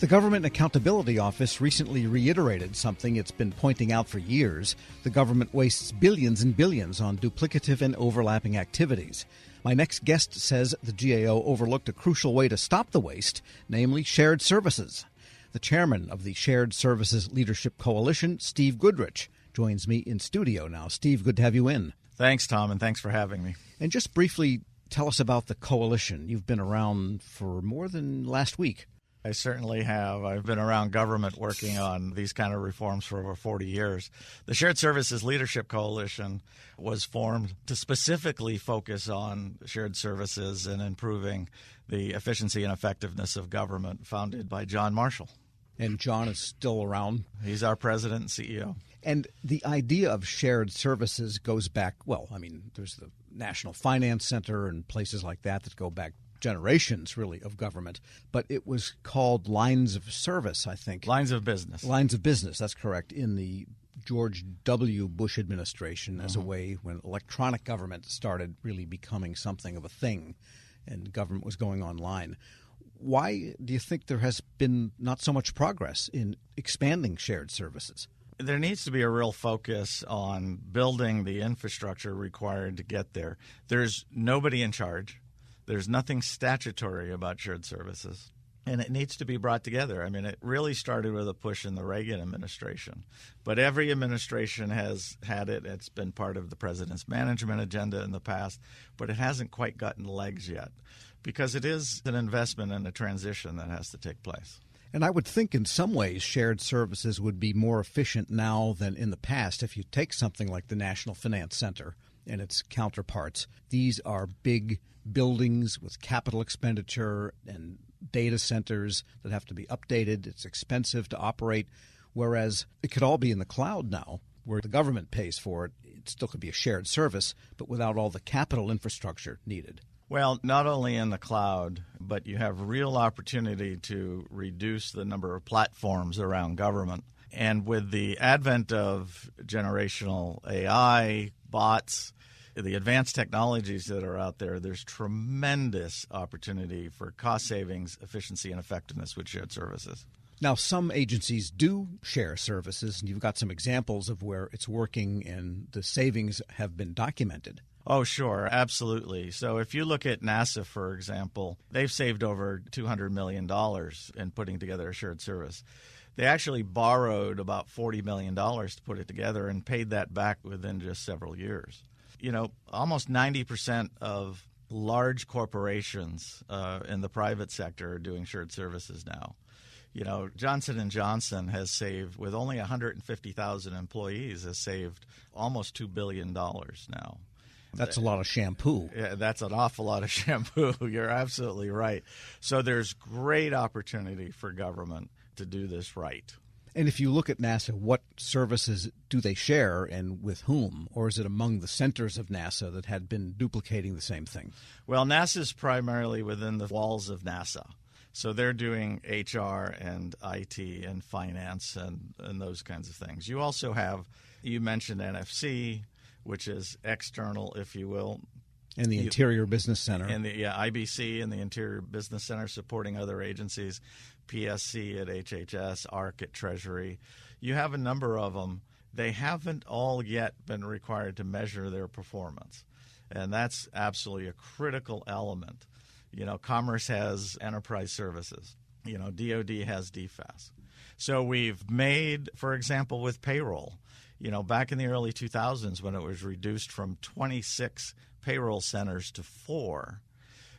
The Government Accountability Office recently reiterated something it's been pointing out for years. The government wastes billions and billions on duplicative and overlapping activities. My next guest says the GAO overlooked a crucial way to stop the waste, namely shared services. The chairman of the Shared Services Leadership Coalition, Steve Goodrich, joins me in studio now. Steve, good to have you in. Thanks, Tom, and thanks for having me. And just briefly, tell us about the coalition. You've been around for more than last week. I certainly have. I've been around government working on these kind of reforms for over 40 years. The Shared Services Leadership Coalition was formed to specifically focus on shared services and improving the efficiency and effectiveness of government, founded by John Marshall. And John is still around. He's our president and CEO. And the idea of shared services goes back, there's the National Finance Center and places like that go back generations, really, of government. But it was called lines of service, I think. Lines of business. Lines of business, that's correct, in the George W. Bush administration as a way when electronic government started really becoming something of a thing and government was going online. Why do you think there has been not so much progress in expanding shared services? There needs to be a real focus on building the infrastructure required to get there. There's nobody in charge. There's nothing statutory about shared services, and it needs to be brought together. It really started with a push in the Reagan administration, but every administration has had it. It's been part of the president's management agenda in the past, but it hasn't quite gotten legs yet because it is an investment and a transition that has to take place. And I would think in some ways shared services would be more efficient now than in the past. If you take something like the National Finance Center and its counterparts, these are big buildings with capital expenditure and data centers that have to be updated. It's expensive to operate, whereas it could all be in the cloud now, where the government pays for it. It still could be a shared service, but without all the capital infrastructure needed. Well, not only in the cloud, but you have real opportunity to reduce the number of platforms around government. And with the advent of generational AI, bots, the advanced technologies that are out there, there's tremendous opportunity for cost savings, efficiency, and effectiveness with shared services. Now, some agencies do share services, and you've got some examples of where it's working and the savings have been documented. Oh, sure. Absolutely. So if you look at NASA, for example, they've saved over $200 million in putting together a shared service. They actually borrowed about $40 million to put it together and paid that back within just several years. Almost 90% of large corporations in the private sector are doing shared services now. Johnson & Johnson has saved, with only 150,000 employees, has saved almost $2 billion now. That's a lot of shampoo. Yeah, that's an awful lot of shampoo. You're absolutely right. So there's great opportunity for government to do this right. And if you look at NASA, what services do they share and with whom? Or is it among the centers of NASA that had been duplicating the same thing? Well, NASA's primarily within the walls of NASA. So they're doing HR and IT and finance and those kinds of things. You also have, you mentioned NFC, which is external, if you will. And the Interior Business Center. And the IBC and the Interior Business Center supporting other agencies, PSC at HHS, ARC at Treasury. You have a number of them. They haven't all yet been required to measure their performance. And that's absolutely a critical element. Commerce has enterprise services. DOD has DFAS. So we've made, for example, with payroll, back in the early 2000s when it was reduced from 26 payroll centers to 4,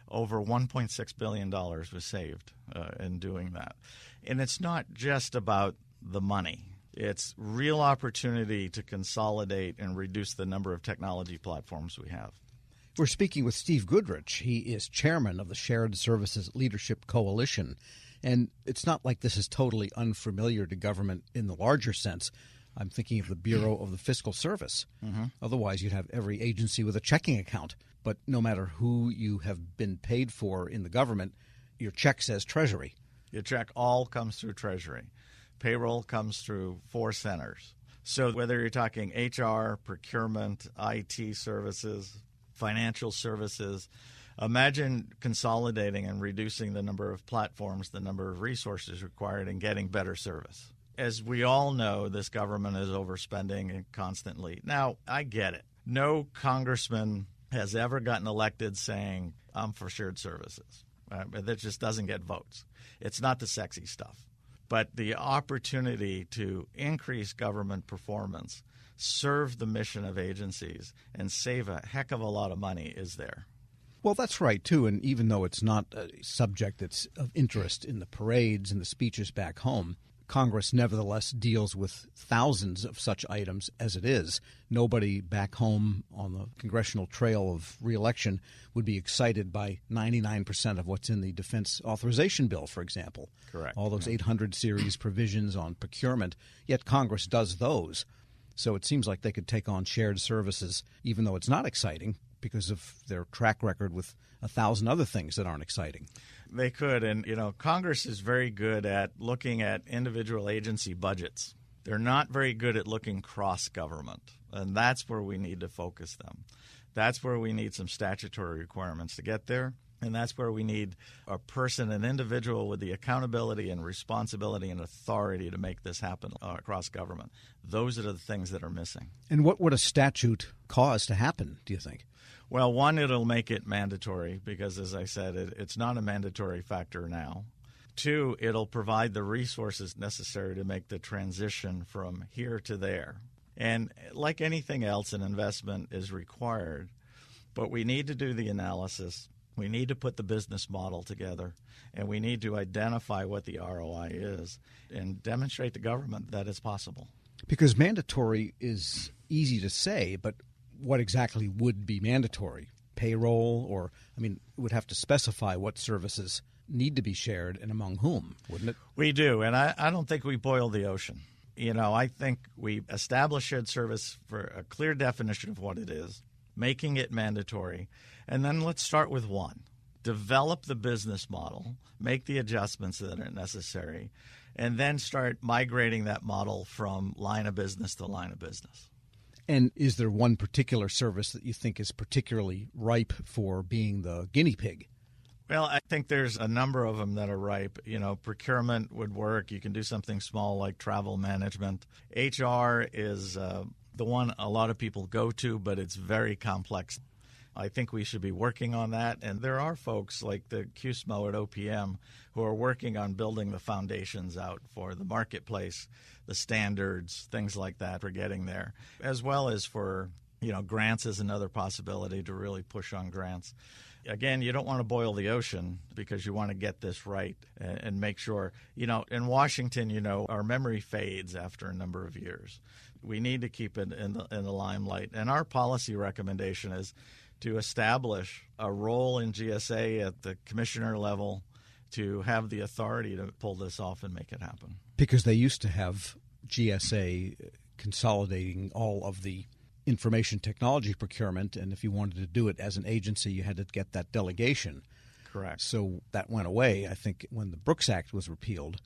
over $1.6 billion was saved in doing that. And it's not just about the money. It's real opportunity to consolidate and reduce the number of technology platforms we have. We're speaking with Steve Goodrich. He is chairman of the Shared Services Leadership Coalition. And it's not like this is totally unfamiliar to government in the larger sense. I'm thinking of the Bureau of the Fiscal Service. Mm-hmm. Otherwise, you'd have every agency with a checking account. But no matter who you have been paid for in the government, your check says Treasury. Your check all comes through Treasury. Payroll comes through 4 centers. So whether you're talking HR, procurement, IT services, financial services, Imagine consolidating and reducing the number of platforms, the number of resources required, and getting better service. As we all know, this government is overspending constantly. Now, I get it. No congressman has ever gotten elected saying, I'm for shared services. That just doesn't get votes. It's not the sexy stuff. But the opportunity to increase government performance, serve the mission of agencies, and save a heck of a lot of money is there. Well, that's right, too. And even though it's not a subject that's of interest in the parades and the speeches back home, Congress nevertheless deals with thousands of such items as it is. Nobody back home on the congressional trail of re-election would be excited by 99% of what's in the defense authorization bill, for example. Correct. All those 800 series provisions on procurement, yet Congress does those. So it seems like they could take on shared services, even though it's not exciting, because of their track record with 1,000 other things that aren't exciting. They could. And, Congress is very good at looking at individual agency budgets. They're not very good at looking cross-government. And that's where we need to focus them. That's where we need some statutory requirements to get there. And that's where we need a person, an individual with the accountability and responsibility and authority to make this happen across government. Those are the things that are missing. And what would a statute cause to happen, do you think? Well, one, it'll make it mandatory because, as I said, it's not a mandatory factor now. Two, it'll provide the resources necessary to make the transition from here to there. And like anything else, an investment is required, but we need to do the analysis. We need to put the business model together, and we need to identify what the ROI is and demonstrate to government that it's possible. Because mandatory is easy to say, but what exactly would be mandatory? Payroll, or, it would have to specify what services need to be shared and among whom, wouldn't it? We do, and I don't think we boil the ocean. I think we establish shared service for a clear definition of what it is, making it mandatory, and then let's start with one. Develop the business model, make the adjustments that are necessary, and then start migrating that model from line of business to line of business. And is there one particular service that you think is particularly ripe for being the guinea pig? Well, I think there's a number of them that are ripe. Procurement would work. You can do something small like travel management. HR is the one a lot of people go to, but it's very complex. I think we should be working on that. And there are folks like the QSMO at OPM who are working on building the foundations out for the marketplace, the standards, things like that for getting there, as well as for, grants is another possibility to really push on grants. Again, you don't want to boil the ocean because you want to get this right and make sure, in Washington, our memory fades after a number of years. We need to keep it in the limelight. And our policy recommendation is to establish a role in GSA at the commissioner level to have the authority to pull this off and make it happen. Because they used to have GSA consolidating all of the information technology procurement, and if you wanted to do it as an agency, you had to get that delegation. Correct. So that went away, I think, when the Brooks Act was repealed.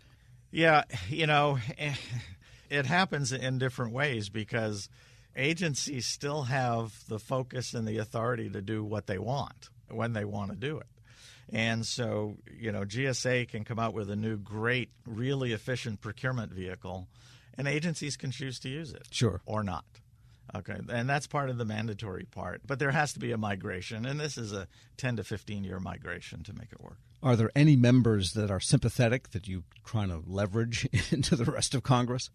Yeah, it happens in different ways because agencies still have the focus and the authority to do what they want when they want to do it. And so, GSA can come out with a new, great, really efficient procurement vehicle, and agencies can choose to use it. Sure. Or not. Okay, and that's part of the mandatory part. But there has to be a migration, and this is a 10 to 15-year migration to make it work. Are there any members that are sympathetic that you're trying to leverage into the rest of Congress?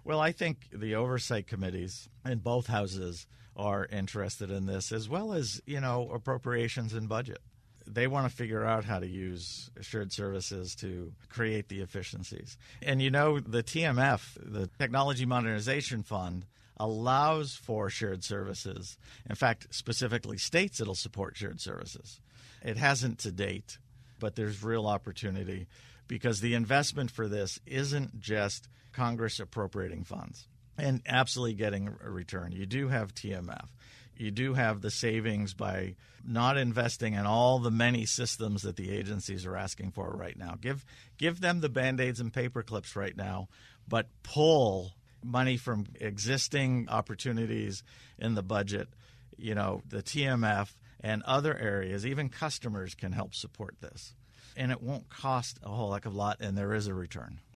Well, I think the oversight committees in both houses are interested in this, as well as, appropriations and budget. They want to figure out how to use shared services to create the efficiencies. And, the TMF, the Technology Modernization Fund, allows for shared services. In fact, specifically states it'll support shared services. It hasn't to date, but there's real opportunity because the investment for this isn't just Congress appropriating funds and absolutely getting a return. You do have TMF. You do have the savings by not investing in all the many systems that the agencies are asking for right now. Give them the Band-Aids and paper clips right now, but pull money from existing opportunities in the budget, the TMF, and other areas, even customers can help support this. And it won't cost a whole heck of a lot, and there is a return.